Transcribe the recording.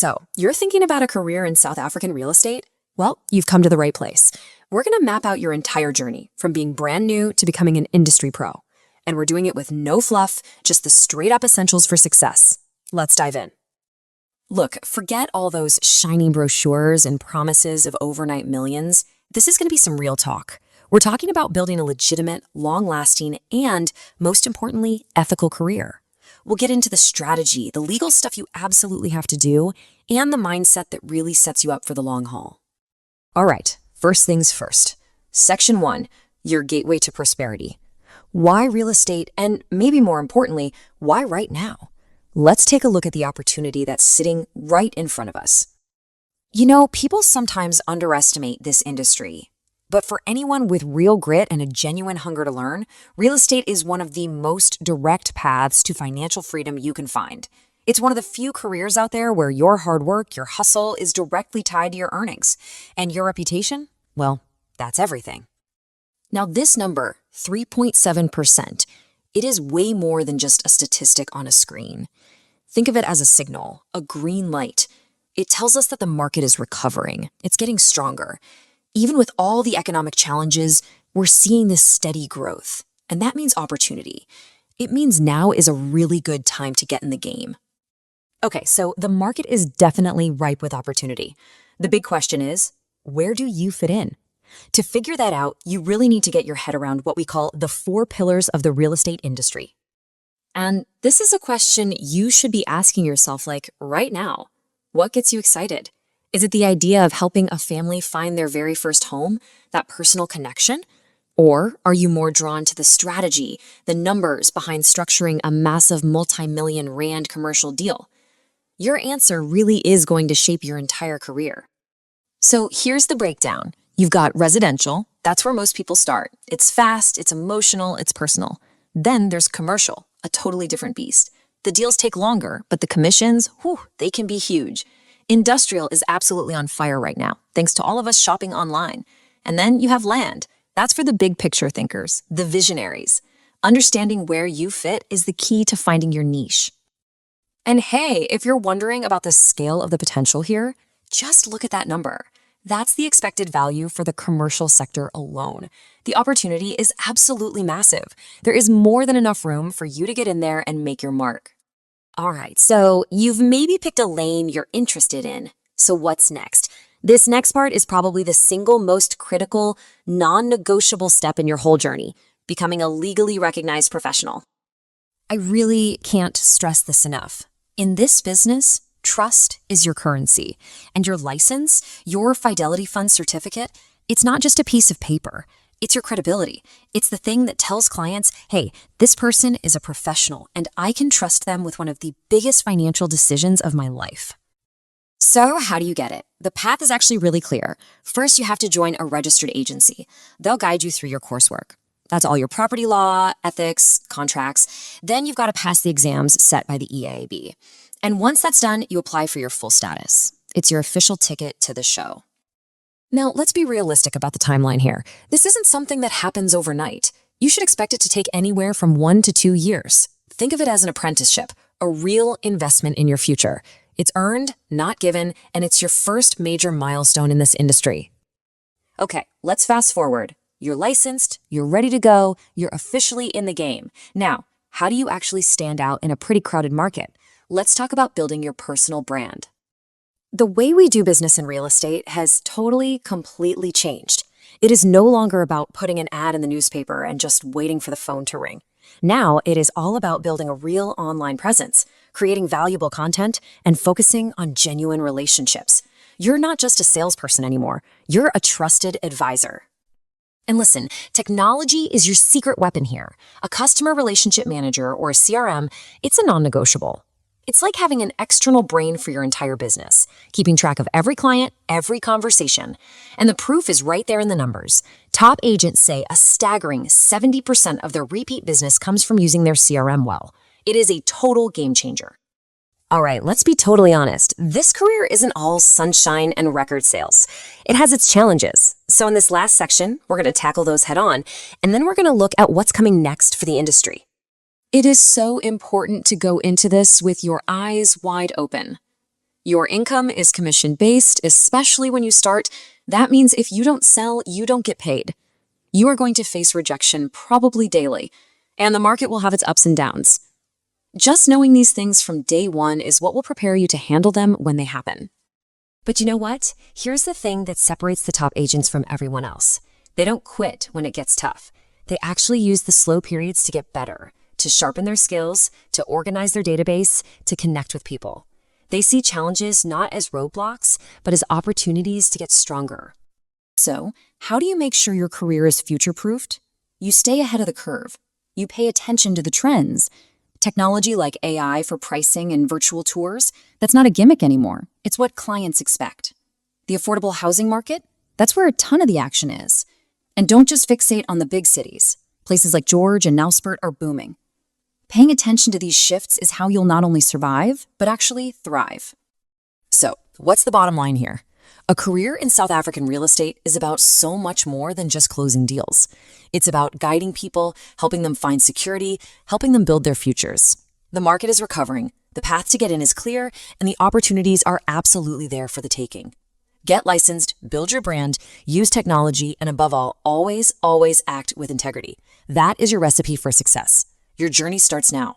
So, you're thinking about a career in South African real estate? Well, you've come to the right place. We're going to map out your entire journey, from being brand new to becoming an industry pro. And we're doing it with no fluff, just the straight-up essentials for success. Let's dive in. Look, forget all those shiny brochures and promises of overnight millions. This is going to be some real talk. We're talking about building a legitimate, long-lasting, and, most importantly, ethical career. We'll get into the strategy, the legal stuff you absolutely have to do, and the mindset that really sets you up for the long haul. All right, first things first. Section 1, your gateway to prosperity. Why real estate, and maybe more importantly, why right now? Let's take a look at the opportunity that's sitting right in front of us. You know, people sometimes underestimate this industry. But for anyone with real grit and a genuine hunger to learn, real estate is one of the most direct paths to financial freedom you can find. It's one of the few careers out there where your hard work, your hustle, is directly tied to your earnings. And your reputation? Well, that's everything. Now, this number, 3.7%, it is way more than just a statistic on a screen. Think of it as a signal, a green light. It tells us that the market is recovering. It's getting stronger. Even with all the economic challenges, we're seeing this steady growth. And that means opportunity. It means now is a really good time to get in the game. Okay, so the market is definitely ripe with opportunity. The big question is, where do you fit in? To figure that out, you really need to get your head around what we call the 4 pillars of the real estate industry. And this is a question you should be asking yourself, like, right now. What gets you excited? Is it the idea of helping a family find their very first home, that personal connection? Or are you more drawn to the strategy, the numbers behind structuring a massive multi-million rand commercial deal? Your answer really is going to shape your entire career. So here's the breakdown. You've got residential. That's where most people start. It's fast, it's emotional, it's personal. Then there's commercial, a totally different beast. The deals take longer, but the commissions, they can be huge. Industrial is absolutely on fire right now, thanks to all of us shopping online. And then you have land. That's for the big picture thinkers, the visionaries. Understanding where you fit is the key to finding your niche. And hey, if you're wondering about the scale of the potential here, just look at that number. That's the expected value for the commercial sector alone. The opportunity is absolutely massive. There is more than enough room for you to get in there and make your mark. All right, so you've maybe picked a lane you're interested in. So what's next? This next part is probably the single most critical, non-negotiable step in your whole journey, becoming a legally recognized professional. I really can't stress this enough. In this business, trust is your currency, and your license, your Fidelity Fund Certificate, it's not just a piece of paper. It's your credibility. It's the thing that tells clients, hey, this person is a professional, and I can trust them with one of the biggest financial decisions of my life. So how do you get it? The path is actually really clear. First, you have to join a registered agency. They'll guide you through your coursework. That's all your property law, ethics, contracts. Then you've got to pass the exams set by the EAAB. And once that's done, you apply for your full status. It's your official ticket to the show. Now, let's be realistic about the timeline here. This isn't something that happens overnight. You should expect it to take anywhere from 1 to 2 years. Think of it as an apprenticeship, a real investment in your future. It's earned, not given, and it's your first major milestone in this industry. Okay, let's fast forward. You're licensed, you're ready to go, you're officially in the game. Now, how do you actually stand out in a pretty crowded market? Let's talk about building your personal brand. The way we do business in real estate has completely changed. It is no longer about putting an ad in the newspaper and just waiting for the phone to ring. Now, it is all about building a real online presence, creating valuable content, and focusing on genuine relationships. You're not just a salesperson anymore. You're a trusted advisor. And listen, technology is your secret weapon here. A customer relationship manager or a CRM, it's a non-negotiable. It's like having an external brain for your entire business, keeping track of every client, every conversation. And the proof is right there in the numbers. Top agents say a staggering 70% of their repeat business comes from using their CRM well. It is a total game changer. All right, let's be totally honest. This career isn't all sunshine and record sales. It has its challenges. So in this last section, we're going to tackle those head on, and then we're going to look at what's coming next for the industry. It is so important to go into this with your eyes wide open. Your income is commission-based, especially when you start. That means if you don't sell, you don't get paid. You are going to face rejection probably daily, and the market will have its ups and downs. Just knowing these things from day one is what will prepare you to handle them when they happen. But you know what? Here's the thing that separates the top agents from everyone else. They don't quit when it gets tough. They actually use the slow periods to get better, to sharpen their skills, to organize their database, to connect with people. They see challenges not as roadblocks, but as opportunities to get stronger. So, how do you make sure your career is future-proofed? You stay ahead of the curve. You pay attention to the trends. Technology like AI for pricing and virtual tours, that's not a gimmick anymore. It's what clients expect. The affordable housing market, that's where a ton of the action is. And don't just fixate on the big cities. Places like George and Nelspert are booming. Paying attention to these shifts is how you'll not only survive, but actually thrive. So, what's the bottom line here? A career in South African real estate is about so much more than just closing deals. It's about guiding people, helping them find security, helping them build their futures. The market is recovering, the path to get in is clear, and the opportunities are absolutely there for the taking. Get licensed, build your brand, use technology, and above all, always act with integrity. That is your recipe for success. Your journey starts now.